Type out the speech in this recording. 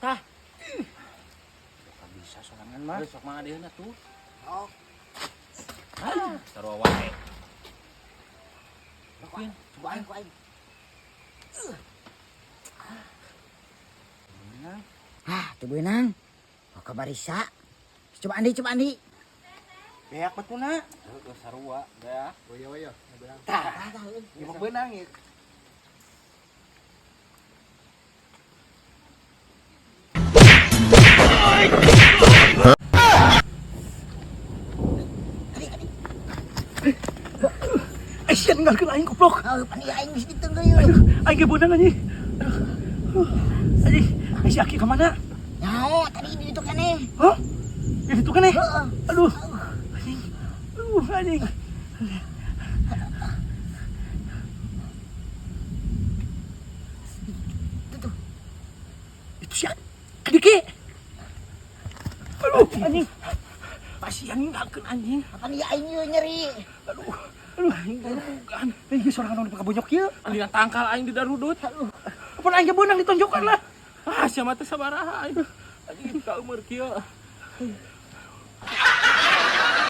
Tah. Bisa sorangan mah. Sok mah adeuna tuh. Oh. Sarua wae. Lakuin, Coba aing ku aing. Tuh beunang. Oh, kabarisa. Coba Andi. Beak batuna. Heeh, sarua, da. Woyo. Tah. Ieu mah beunang ieu. Aisyah ninggalkeun aing goblok. Pani aing geus ditunggueun. Aing ge beunang anjing. Anjing, Aisyah Aki ka mana? Nyaho tadi di ditu keneh. Hah? Di situ kan eh? Heeh. Aduh. Anjing. Anjing. Tuh. Itu si Adiki. Aduh, anjing. Masih yang ninggalkeun anjing. Pani aing ieu nyeri. Aduh, anjing bukan. Ini sorangan nu pakabonyok ieu. Andi tangkal aing di darudut. Apun aing ge beunang ditonjokkan lah. Ah, sia mah teh sabaraha aing. Anjing ka umur kieu.